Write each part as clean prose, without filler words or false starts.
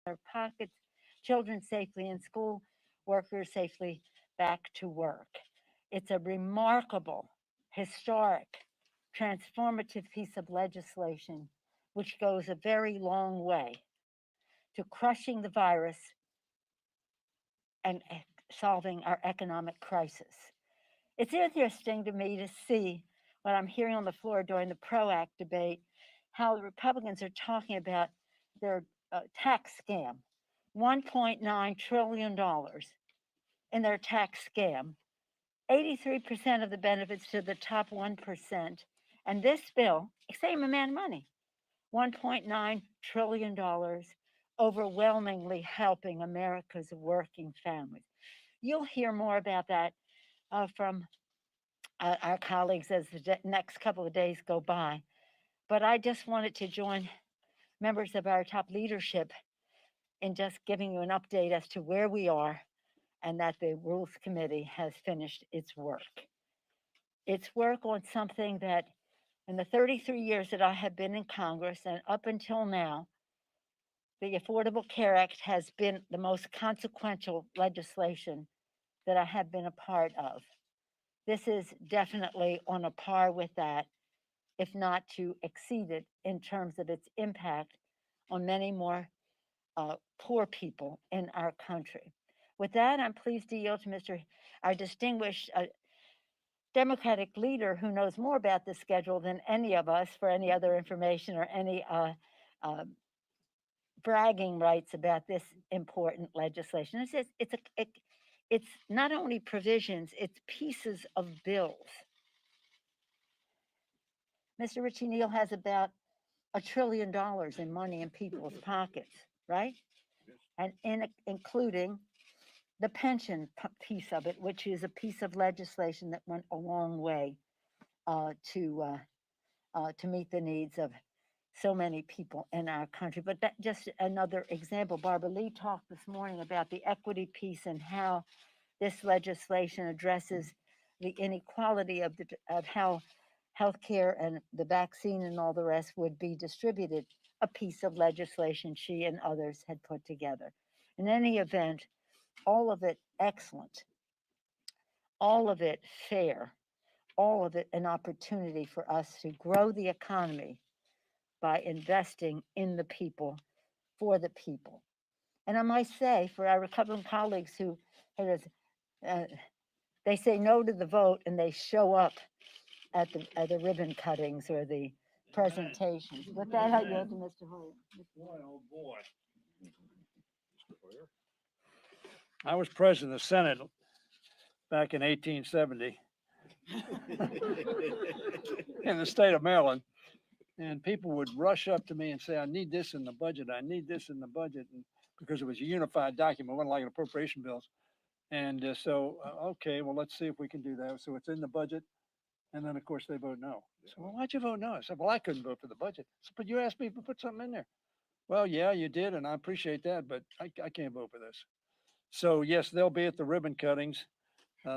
their pockets, children safely in school, workers safely back to work. It's a remarkable, historic, transformative piece of legislation which goes a very long way to crushing the virus and solving our economic crisis. It's interesting to me to see what I'm hearing on the floor during the PRO Act debate, how the Republicans are talking about their tax scam, $1.9 trillion in their tax scam, 83% of the benefits to the top 1%. And this bill, same amount of money, $1.9 trillion, overwhelmingly helping America's working families. You'll hear more about that from our colleagues as the next couple of days go by. But I just wanted to join members of our top leadership in just giving you an update as to where we are and that the Rules Committee has finished its work. Its work on something that in the 33 years that I have been in Congress and up until now, the Affordable Care Act has been the most consequential legislation that I have been a part of. This is definitely on a par with that, if not to exceed it in terms of its impact on many more poor people in our country. With that, I'm pleased to yield to our distinguished Democratic leader who knows more about the schedule than any of us for any other information or any bragging rights about this important legislation. It's not only provisions, it's pieces of bills. Mr. Richie Neal has about $1 trillion in money in people's pockets, right? And including the pension piece of it, which is a piece of legislation that went a long way to meet the needs of so many people in our country. But that just another example. Barbara Lee talked this morning about the equity piece and how this legislation addresses the inequality of how healthcare and the vaccine and all the rest would be distributed, a piece of legislation she and others had put together. In any event, all of it excellent, all of it fair, all of it an opportunity for us to grow the economy by investing in the people, for the people. And I might say, for our Republican colleagues who they say no to the vote and they show up at the ribbon cuttings or the presentations. With that, I yield to Mr. Hoyer. Boy, oh boy. I was president of the Senate back in 1870 in the state of Maryland. And people would rush up to me and say, I need this in the budget. I need this in the budget. And because it was a unified document, it wasn't like an appropriation bills. And okay, well, let's see if we can do that. So it's in the budget. And then, of course, they vote no. So, well, why'd you vote no? I said, well, I couldn't vote for the budget. So, but you asked me to put something in there. Well, yeah, you did. And I appreciate that. But I can't vote for this. So, yes, they'll be at the ribbon cuttings.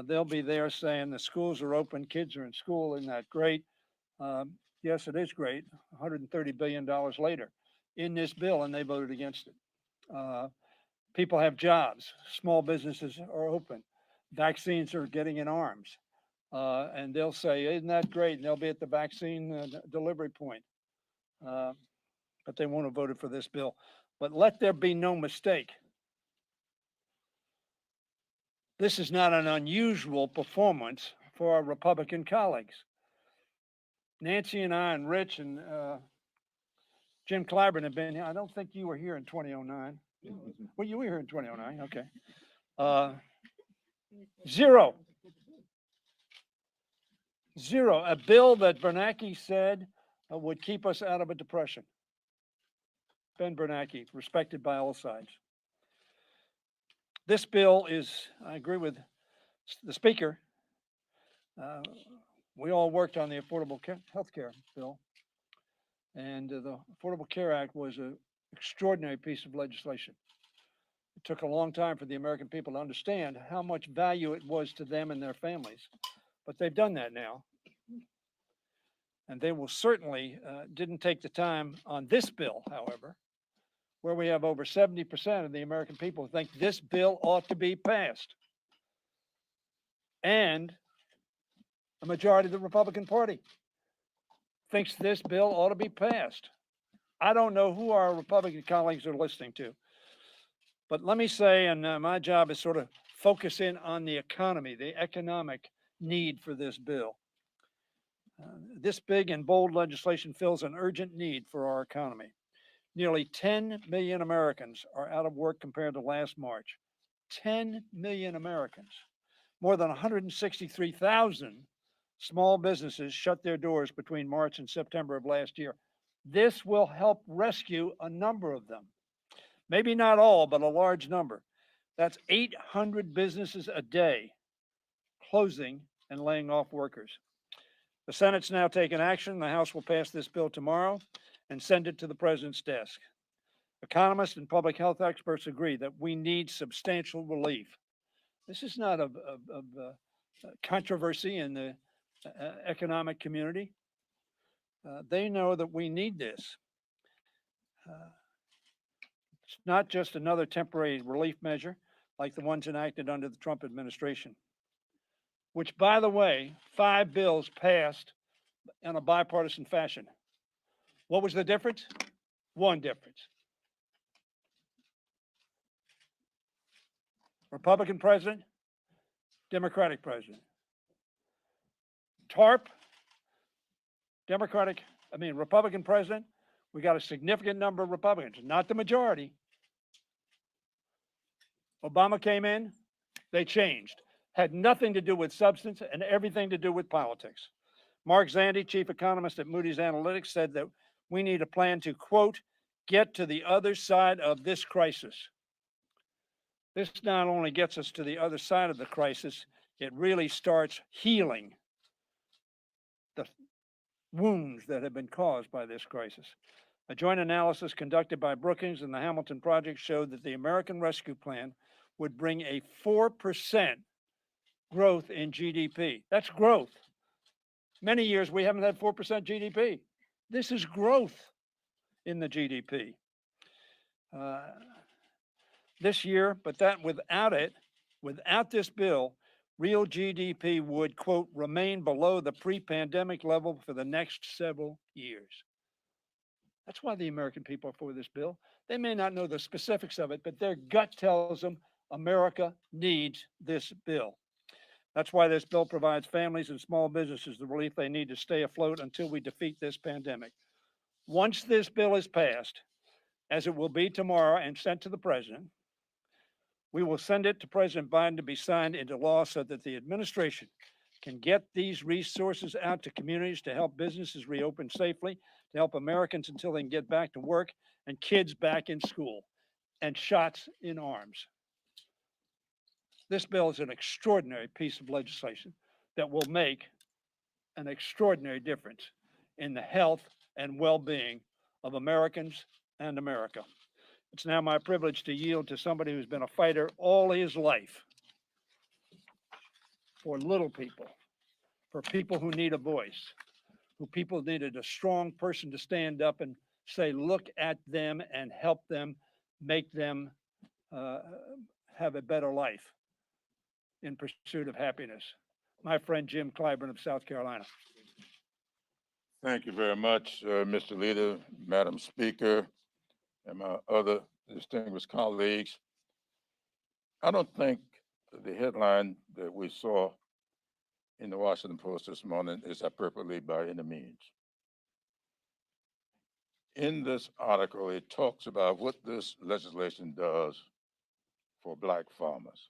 They'll be there saying the schools are open. Kids are in school. Isn't that great? Yes, it is great. $130 billion later in this bill, and they voted against it. People have jobs. Small businesses are open. Vaccines are getting in arms. And they'll say, isn't that great? And they'll be at the vaccine delivery point. But they won't have voted for this bill. But let there be no mistake. This is not an unusual performance for our Republican colleagues. Nancy and I and Rich and Jim Clyburn have been here. I don't think you were here in 2009. Well, you were here in 2009. Okay. Zero. A bill that Bernanke said would keep us out of a depression. Ben Bernanke, respected by all sides. This bill is, I agree with the speaker. We all worked on the Affordable Health Care bill, and the Affordable Care Act was an extraordinary piece of legislation. It took a long time for the American people to understand how much value it was to them and their families, but they've done that now. And they will certainly didn't take the time on this bill, however, where we have over 70% of the American people who think this bill ought to be passed. And a majority of the Republican Party thinks this bill ought to be passed. I don't know who our Republican colleagues are listening to, but let me say, and my job is sort of focus in on the economy, the economic need for this bill. This big and bold legislation fills an urgent need for our economy. Nearly 10 million Americans are out of work compared to last March. 10 million Americans. More than 163,000 small businesses shut their doors between March and September of last year. This will help rescue a number of them. Maybe not all, but a large number. That's 800 businesses a day closing and laying off workers. The Senate's now taken action. The House will pass this bill tomorrow and send it to the president's desk. Economists and public health experts agree that we need substantial relief. This is not a controversy in the economic community. They know that we need this. It's not just another temporary relief measure like the ones enacted under the Trump administration, which, by the way, 5 bills passed in a bipartisan fashion. What was the difference? One difference. Republican president, Democratic president. TARP, Republican president, we got a significant number of Republicans, not the majority. Obama came in, they changed. Had nothing to do with substance and everything to do with politics. Mark Zandi, chief economist at Moody's Analytics, said that we need a plan to, quote, get to the other side of this crisis. This not only gets us to the other side of the crisis, it really starts healing the wounds that have been caused by this crisis. A joint analysis conducted by Brookings and the Hamilton Project showed that the American Rescue Plan would bring a 4% growth in GDP. That's growth. Many years we haven't had 4% GDP. This is growth in the GDP. This year, but that without this bill, real GDP would, quote, remain below the pre-pandemic level for the next several years. That's why the American people are for this bill. They may not know the specifics of it, but their gut tells them America needs this bill. That's why this bill provides families and small businesses the relief they need to stay afloat until we defeat this pandemic. Once this bill is passed, as it will be tomorrow and sent to the president, we will send it to President Biden to be signed into law so that the administration can get these resources out to communities to help businesses reopen safely, to help Americans until they can get back to work, and kids back in school, and shots in arms. This bill is an extraordinary piece of legislation that will make an extraordinary difference in the health and well-being of Americans and America. It's now my privilege to yield to somebody who's been a fighter all his life for little people, for people who need a voice, who people needed a strong person to stand up and say, look at them and help them, make them have a better life in pursuit of happiness. My friend Jim Clyburn of South Carolina. Thank you very much, Mr. Leader, Madam Speaker, and my other distinguished colleagues. I don't think the headline that we saw in the Washington Post this morning is hyperbole by any means. In this article, it talks about what this legislation does for Black farmers.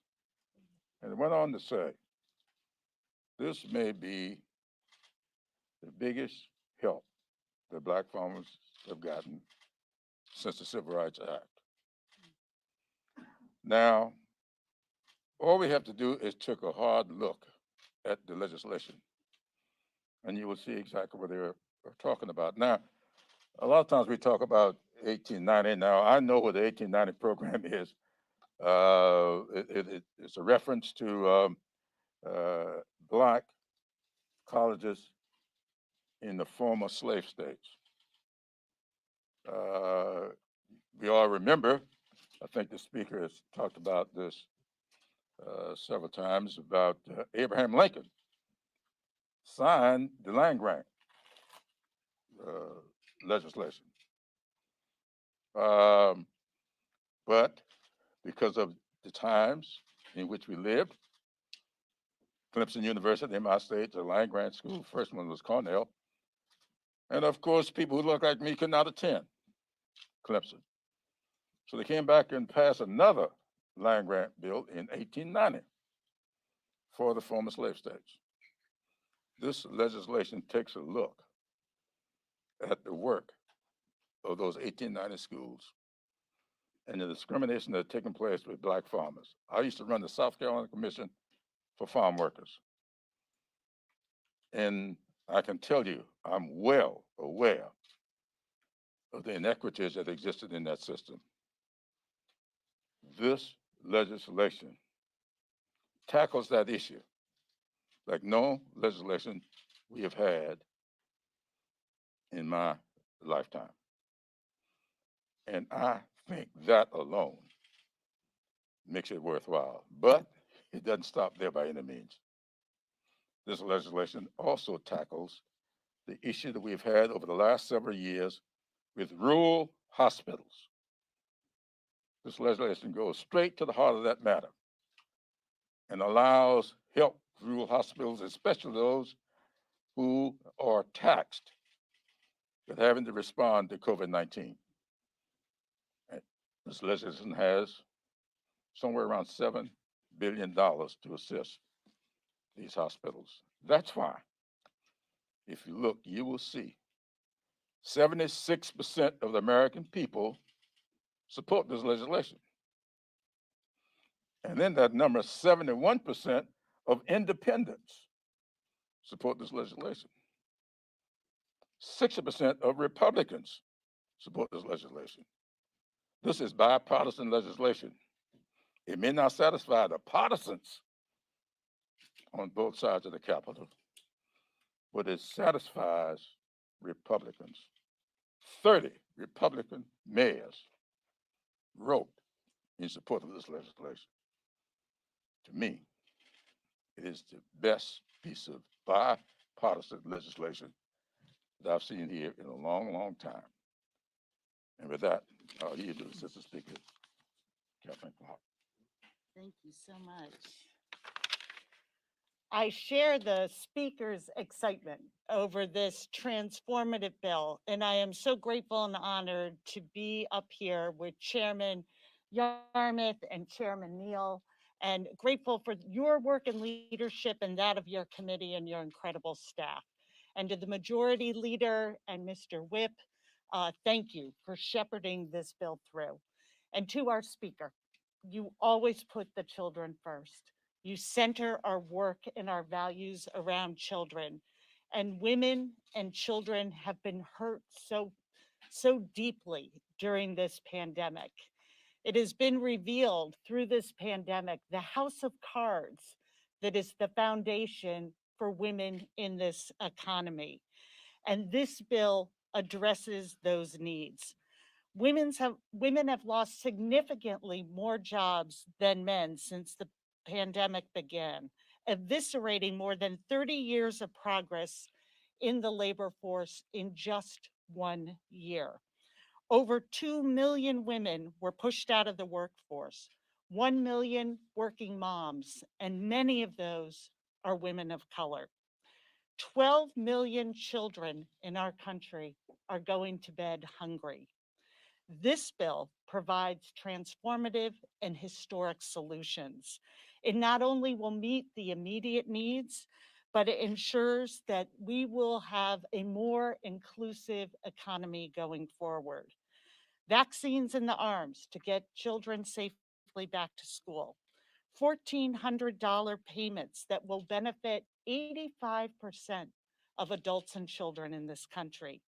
And it went on to say, this may be the biggest help that Black farmers have gotten since the Civil Rights Act. Now, all we have to do is take a hard look at the legislation, and you will see exactly what they're talking about. Now, a lot of times we talk about 1890. Now, I know what the 1890 program is. It's a reference to Black colleges in the former slave states. we all remember, I think the speaker has talked about this several times, about Abraham Lincoln signed the land grant legislation. Um, but because of the times in which we lived, Clemson University in my state, the land grant school, first one was Cornell. And of course, people who look like me could not attend Clemson. So they came back and passed another land grant bill in 1890 for the former slave states. This legislation takes a look at the work of those 1890 schools and the discrimination that had taken place with black farmers. I used to run the South Carolina Commission for Farm Workers. And I can tell you, I'm well aware of the inequities that existed in that system. This legislation tackles that issue like no legislation we have had in my lifetime. And I think that alone makes it worthwhile. But it doesn't stop there by any means. This legislation also tackles the issue that we've had over the last several years with rural hospitals. This legislation goes straight to the heart of that matter and allows help rural hospitals, especially those who are taxed with having to respond to COVID-19. This legislation has somewhere around $7 billion to assist these hospitals. That's why, if you look, you will see 76% of the American people support this legislation. And then that number, 71% of independents support this legislation. 60% of Republicans support this legislation. This is bipartisan legislation. It may not satisfy the partisans on both sides of the Capitol, but it satisfies Republicans. 30 Republican mayors wrote in support of this legislation. To me, it is the best piece of bipartisan legislation that I've seen here in a long, long time. And with that, I'll yield to the Assistant Speaker, Kathleen Clark. Thank you so much. I share the speaker's excitement over this transformative bill, and I am so grateful and honored to be up here with Chairman Yarmouth and Chairman Neal, and grateful for your work and leadership and that of your committee and your incredible staff. And to the majority leader and Mr. Whip, thank you for shepherding this bill through. And to our speaker, you always put the children first. You center our work and our values around children. And women and children have been hurt so deeply during this pandemic. It has been revealed through this pandemic, the house of cards that is the foundation for women in this economy. And this bill addresses those needs. Women have lost significantly more jobs than men since the pandemic began, eviscerating more than 30 years of progress in the labor force in just 1 year. Over 2 million women were pushed out of the workforce, 1 million working moms, and many of those are women of color. 12 million children in our country are going to bed hungry. This bill provides transformative and historic solutions. It not only will meet the immediate needs, but it ensures that we will have a more inclusive economy going forward. Vaccines in the arms to get children safely back to school. $1,400 payments that will benefit 85% of adults and children in this country.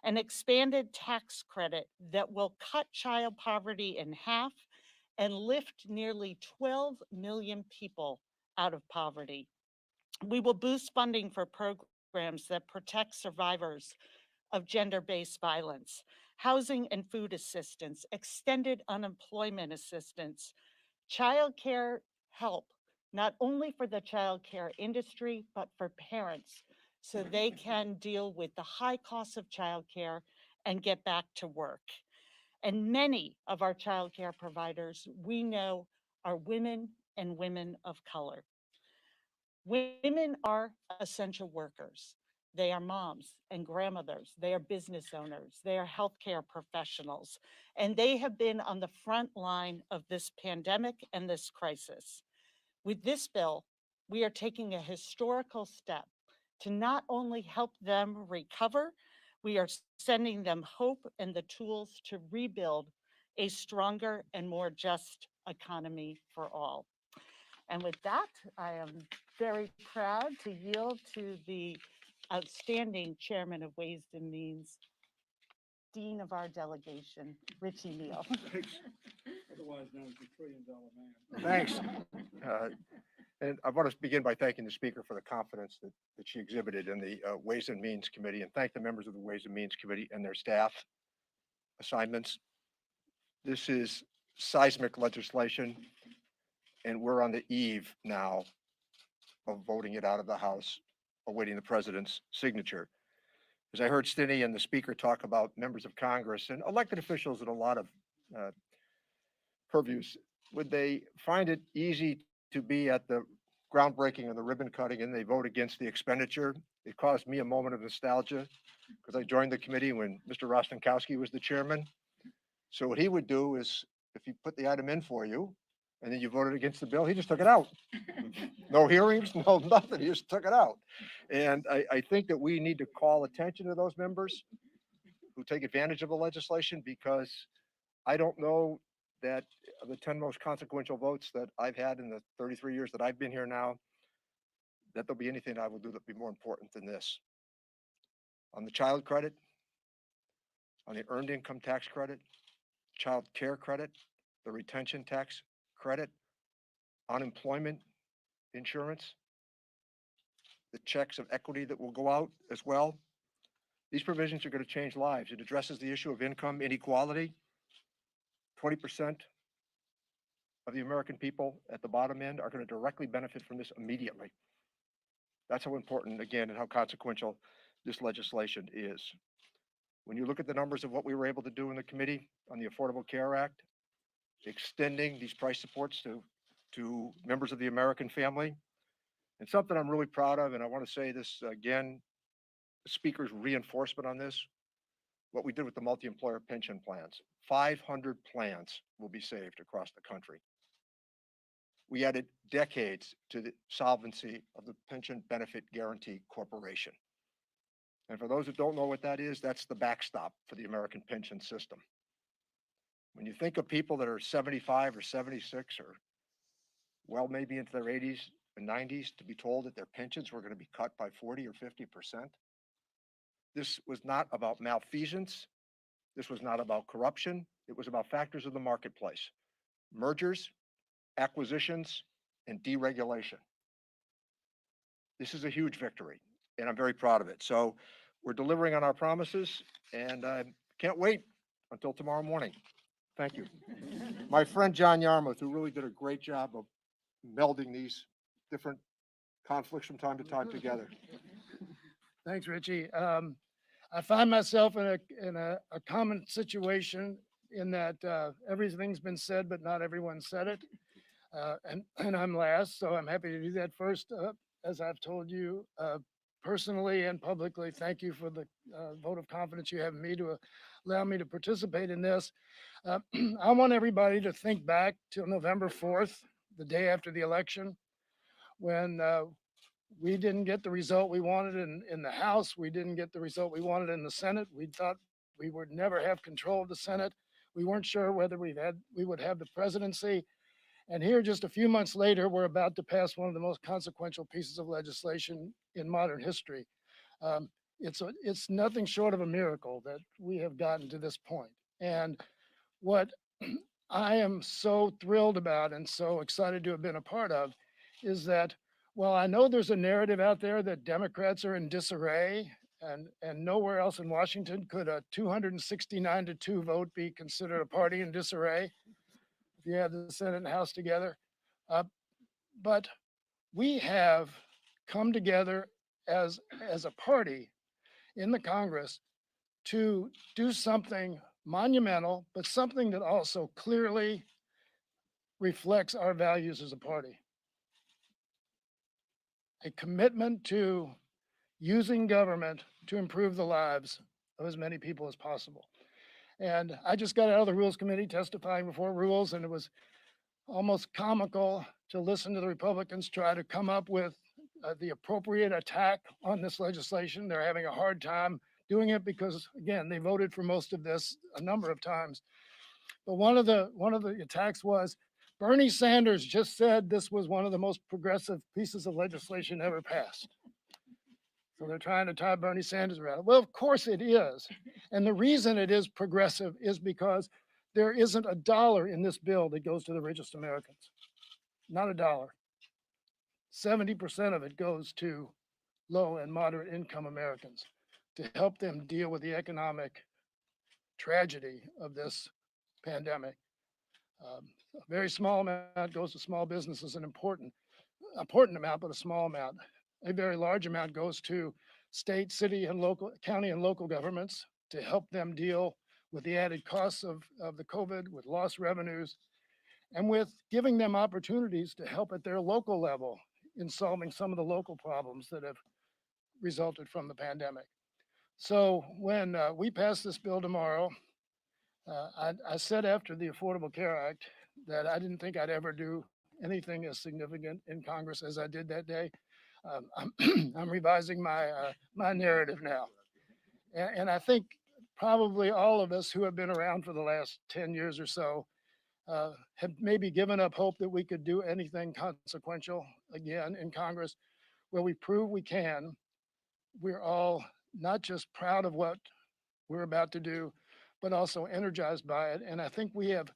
An expanded tax credit that will cut child poverty in half and lift nearly 12 million people out of poverty. We will boost funding for programs that protect survivors of gender-based violence. housing and food assistance, extended unemployment assistance, childcare help, not only for the childcare industry, but for parents, so they can deal with the high costs of childcare and get back to work. And many of our childcare providers we know are women and women of color. Women are essential workers. They are moms and grandmothers. They are business owners. They are healthcare professionals. And they have been on the front line of this pandemic and this crisis. With this bill, we are taking a historical step to not only help them recover, we are sending them hope and the tools to rebuild a stronger and more just economy for all. And with that, I am very proud to yield to the outstanding chairman of Ways and Means, dean of our delegation, Richie Neal. Otherwise known as the $1 trillion man. Thanks. And I want to begin by thanking the speaker for the confidence that she exhibited in the Ways and Means Committee, and thank the members of the Ways and Means Committee and their staff assignments. This is seismic legislation, and we're on the eve now of voting it out of the House, awaiting the president's signature. As I heard Stinney and the speaker talk about members of Congress and elected officials in a lot of purviews, would they find it easy to be at the groundbreaking and the ribbon cutting and they vote against the expenditure? It caused me a moment of nostalgia because I joined the committee when Mr. Rostenkowski was the chairman. So what he would do is if he put the item in for you and then you voted against the bill, he just took it out. No hearings, no nothing, he just took it out. And I think that we need to call attention to those members who take advantage of the legislation, because I don't know that of the 10 most consequential votes that I've had in the 33 years that I've been here now, that there'll be anything I will do that'll be more important than this. On the child credit, on the earned income tax credit, child care credit, the retention tax credit, unemployment insurance, the checks of equity that will go out as well. These provisions are going to change lives. It addresses the issue of income inequality. 20% of the American people at the bottom end are going to directly benefit from this immediately. That's how important, again, and how consequential this legislation is. When you look at the numbers of what we were able to do in the committee on the Affordable Care Act, extending these price supports to members of the American family, and something I'm really proud of, and I want to say this again, the speaker's reinforcement on this, what we did with the multi-employer pension plans. 500 plans will be saved across the country. We added decades to the solvency of the Pension Benefit Guaranty Corporation. And for those who don't know what that is, that's the backstop for the American pension system. When you think of people that are 75 or 76 or well, maybe into their 80s and 90s, to be told that their pensions were going to be cut by 40 or 50%. This was not about malfeasance. This was not about corruption. It was about factors of the marketplace: mergers, acquisitions, and deregulation. This is a huge victory, and I'm very proud of it. So we're delivering on our promises, and I can't wait until tomorrow morning. Thank you. My friend John Yarmouth, who really did a great job of melding these different conflicts from time to time together. Thanks, Richie. I find myself in a common situation in that everything's been said, but not everyone said it. And I'm last, so I'm happy to do that first. As I've told you personally and publicly, thank you for the vote of confidence you have in me to allow me to participate in this. I want everybody to think back to November 4th, the day after the election, when we didn't get the result we wanted in the House. We didn't get the result we wanted in the Senate. We thought we would never have control of the Senate. We weren't sure whether we would have the presidency. And here, just a few months later, we're about to pass one of the most consequential pieces of legislation in modern history. It's nothing short of a miracle that we have gotten to this point. And what I am so thrilled about and so excited to have been a part of is that, well, I know there's a narrative out there that Democrats are in disarray And nowhere else in Washington could a 269-2 vote be considered a party in disarray if you had the Senate and House together. Uh, but we have come together as a party in the Congress to do something monumental, but something that also clearly reflects our values as a party. A commitment to using government to improve the lives of as many people as possible. And I just got out of the Rules Committee testifying before Rules, and it was almost comical to listen to the Republicans try to come up with the appropriate attack on this legislation. They're having a hard time doing it because, again, they voted for most of this a number of times. But one of the attacks was Bernie Sanders just said this was one of the most progressive pieces of legislation ever passed. So they're trying to tie Bernie Sanders around it. Well, of course it is. And the reason it is progressive is because there isn't a dollar in this bill that goes to the richest Americans. Not a dollar. 70% of it goes to low and moderate income Americans to help them deal with the economic tragedy of this pandemic. A very small amount goes to small businesses, an important amount, but a small amount. A very large amount goes to state, city, and local, county and local governments to help them deal with the added costs of the COVID, with lost revenues, and with giving them opportunities to help at their local level in solving some of the local problems that have resulted from the pandemic. So when we pass this bill tomorrow, I said after the Affordable Care Act that I didn't think I'd ever do anything as significant in Congress as I did that day. I'm revising my narrative now. And I think probably all of us who have been around for the last 10 years or so have maybe given up hope that we could do anything consequential again in Congress, where we prove we can. We're all not just proud of what we're about to do, but also energized by it. And I think we have,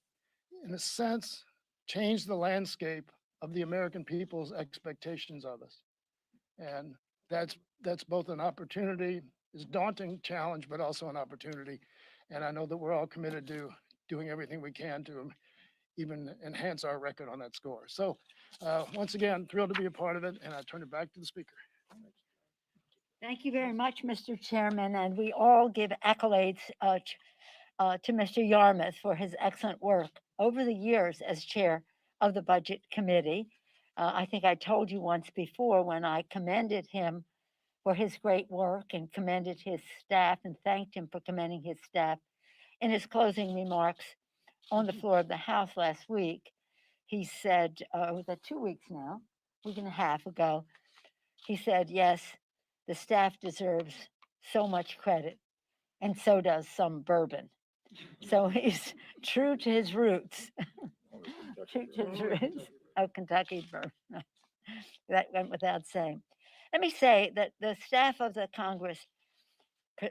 in a sense, changed the landscape of the American people's expectations of us. And that's both an opportunity, it's a daunting challenge, but also an opportunity. And I know that we're all committed to doing everything we can to even enhance our record on that score. So once again, thrilled to be a part of it, and I turn it back to the speaker. Thank you very much, Mr. Chairman, and we all give accolades to Mr. Yarmouth for his excellent work over the years as chair of the Budget Committee. I think I told you once before when I commended him for his great work and commended his staff and thanked him for commending his staff in his closing remarks on the floor of the House last week. He said, was that 2 weeks now, week and a half ago, he said, yes, the staff deserves so much credit, and so does some bourbon. So he's true to his roots. True to his roots. Oh, Kentucky bourbon. That went without saying. Let me say that the staff of the Congress,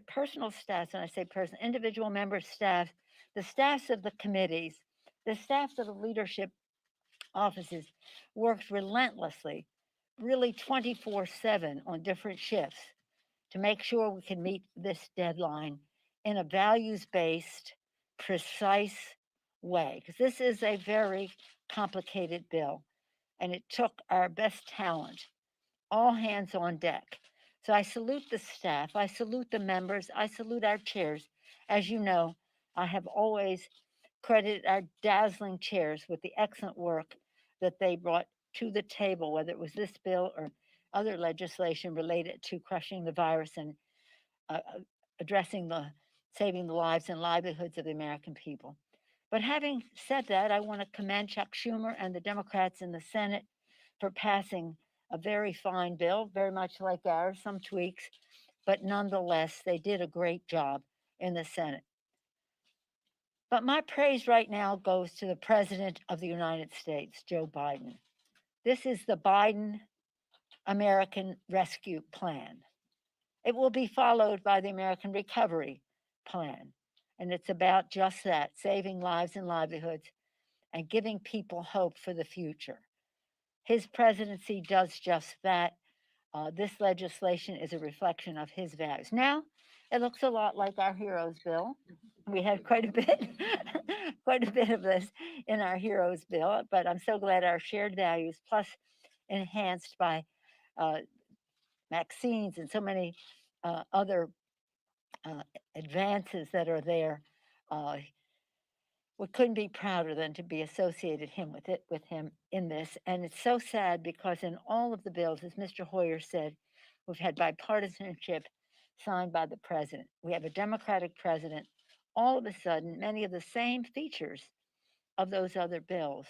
personal staffs, and I say personal, individual member staff, the staffs of the committees, the staffs of the leadership offices worked relentlessly, really 24/7 on different shifts to make sure we can meet this deadline in a values-based, precise way, because this is a very complicated bill, and it took our best talent, all hands on deck. So I salute the staff, I salute the members, I salute our chairs. As you know, I have always credited our dazzling chairs with the excellent work that they brought to the table, whether it was this bill or other legislation related to crushing the virus and addressing saving the lives and livelihoods of the American people. But having said that, I want to commend Chuck Schumer and the Democrats in the Senate for passing a very fine bill, very much like ours, some tweaks, but nonetheless, they did a great job in the Senate. But my praise right now goes to the President of the United States, Joe Biden. This is the Biden American Rescue Plan. It will be followed by the American Recovery Plan. And it's about just that, saving lives and livelihoods and giving people hope for the future. His presidency does just that. This legislation is a reflection of his values. Now, it looks a lot like our Heroes Bill. We had quite a bit, quite a bit of this in our Heroes Bill, but I'm so glad our shared values, plus enhanced by uh, vaccines and so many other advances that are there. Uh, we couldn't be prouder than to be associated with him in this. And it's so sad because in all of the bills, as Mr. Hoyer said, we've had bipartisanship signed by the president. We have a Democratic president. All of a sudden, many of the same features of those other bills,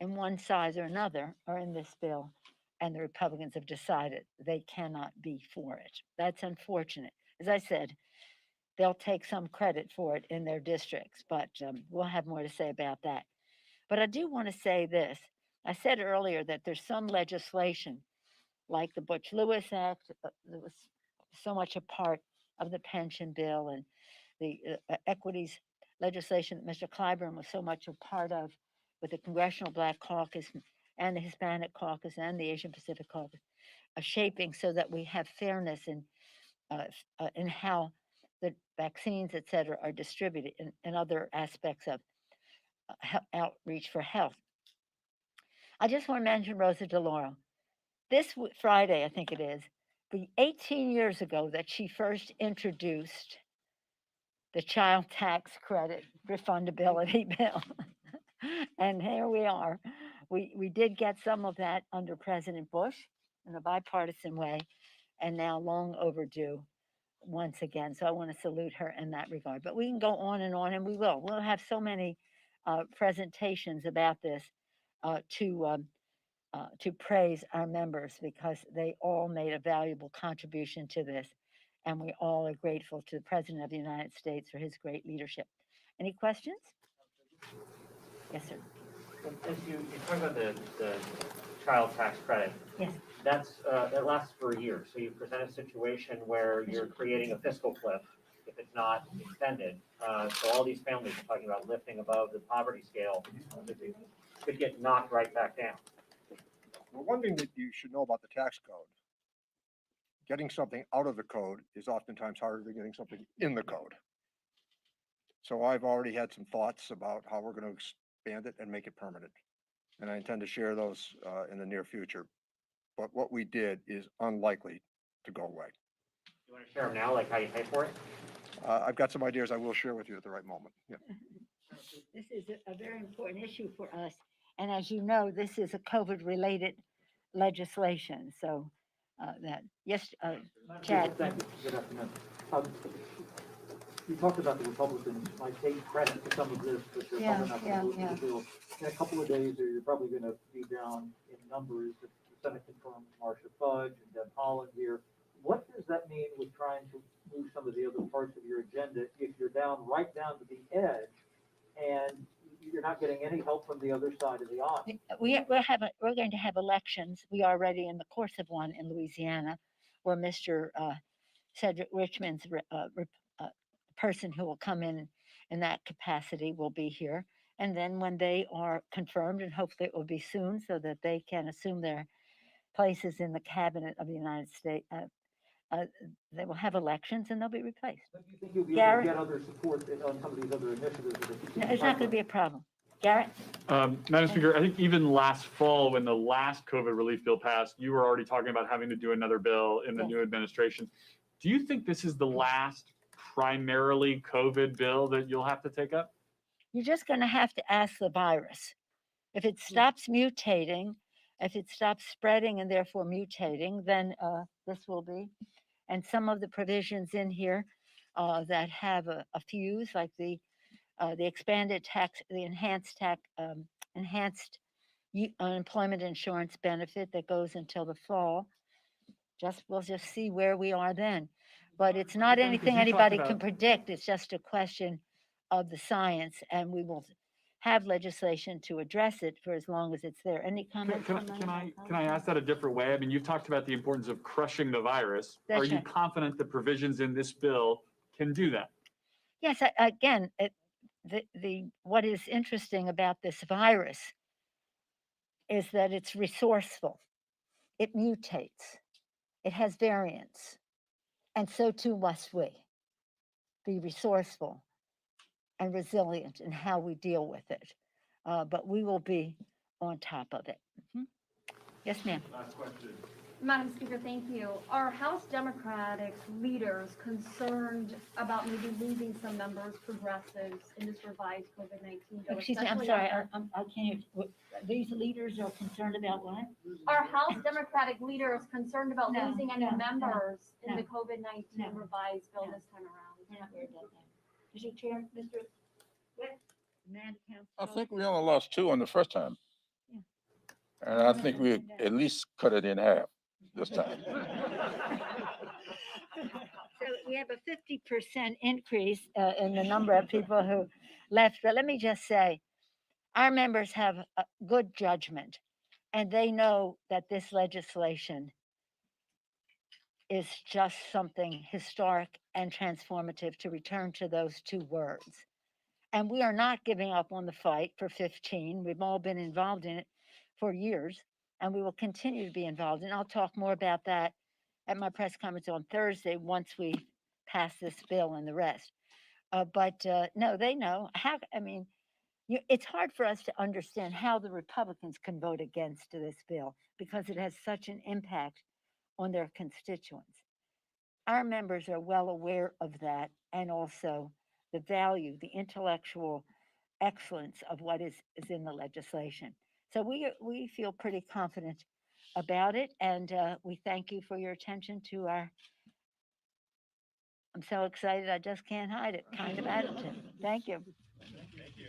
in one size or another, are in this bill. And the Republicans have decided they cannot be for it. That's unfortunate. As I said, they'll take some credit for it in their districts, but we'll have more to say about that. But I do want to say this. I said earlier that there's some legislation like the Butch Lewis Act that was so much a part of the pension bill, and the equities legislation that Mr. Clyburn was so much a part of with the Congressional Black Caucus and the Hispanic Caucus and the Asian Pacific Caucus, shaping so that we have fairness in how the vaccines, et cetera, are distributed in other aspects of outreach for health. I just want to mention Rosa DeLauro. This Friday, I think it is, be 18 years ago that she first introduced the child tax credit refundability bill. And here we are. We did get some of that under President Bush in a bipartisan way, and now long overdue once again. So I want to salute her in that regard. But we can go on, and we will. We'll have so many presentations about this to praise our members because they all made a valuable contribution to this. And we all are grateful to the President of the United States for his great leadership. Any questions? Yes, sir. As you talk about the child tax credit, Yes. that lasts for a year. So you present a situation where you're creating a fiscal cliff if it's not extended. So all these families are talking about lifting above the poverty scale, could get knocked right back down. Well, one thing that you should know about the tax code, getting something out of the code is oftentimes harder than getting something in the code. So I've already had some thoughts about how we're going to expand it and make it permanent. And I intend to share those in the near future. But what we did is unlikely to go away. You want to share them now, like how you pay for it? I've got some ideas I will share with you at the right moment. Yeah. This is a very important issue for us. And as you know, this is a COVID-related legislation. So yes, Chad. Thank you. Good afternoon. You talked about the Republicans might take credit for some of this, but they're Yeah, probably not yeah, going to yeah. lose the bill. In a couple of days, you're probably going to be down in numbers. The Senate confirmed Marsha Fudge and Deb Haaland here. What does that mean with trying to move some of the other parts of your agenda if you're right down to the edge and you're not getting any help from the other side of the aisle? We're going to have elections. We are already in the course of one in Louisiana, where Mr. Cedric Richmond's person who will come in that capacity will be here. And then when they are confirmed, and hopefully it will be soon, so that they can assume their places in the cabinet of the United States, they will have elections and they'll be replaced. But do you think you'll be able Garrett? to get other support on some of these other initiatives? That you No, it's not going to be a problem. Garrett? Madam Speaker, I think even last fall, when the last COVID relief bill passed, you were already talking about having to do another bill in the Yes. new administration. Do you think this is the last primarily COVID bill that you'll have to take up? You're just going to have to ask the virus. If it stops mutating, if it stops spreading and therefore mutating, then this will be. And some of the provisions in here that have a fuse, like the expanded tax, the enhanced unemployment insurance benefit that goes until the fall. We'll just see where we are then. But it's not Because anything you talked anybody about- can predict. It's just a question of the science, and we will have legislation to address it for as long as it's there. Any comments? Can I ask that a different way? I mean, you've talked about the importance of crushing the virus. Are That's you right. confident the provisions in this bill can do that? Yes, again, what is interesting about this virus is that it's resourceful. It mutates. It has variance. And so too must we be resourceful and resilient in how we deal with it. But we will be on top of it. Mhm. Yes, ma'am. Last question. Madam Speaker, thank you. Are House Democratic leaders concerned about maybe losing some members, progressives, in this revised COVID-19 bill? Excuse me, I'm especially sorry, after- I can't, these leaders are concerned about what? Are House Democratic leaders concerned about No, losing any no, no, members in the no, COVID-19 no, revised bill no. this time around? We're not worried about that. Mr. Chair, Mr. Wick, man, I council. think we only lost 2 on the first time. Yeah. And I think we at least cut it in half this time. So we have a 50% increase in the number of people who left. But let me just say, our members have a good judgment, and they know that this legislation is just something historic and transformative, to return to those 2 words. And we are not giving up on the fight for 15. We've all been involved in it for years, and we will continue to be involved. And I'll talk more about that at my press conference on Thursday once we pass this bill and the rest. But no, they know how. I mean, it's hard for us to understand how the Republicans can vote against this bill because it has such an impact on their constituents. Our members are well aware of that, and also the value, the intellectual excellence of what is in the legislation. So we feel pretty confident about it, and we thank you for your attention to our, I'm so excited I just can't hide it, kind of attitude. Thank you. Thank you.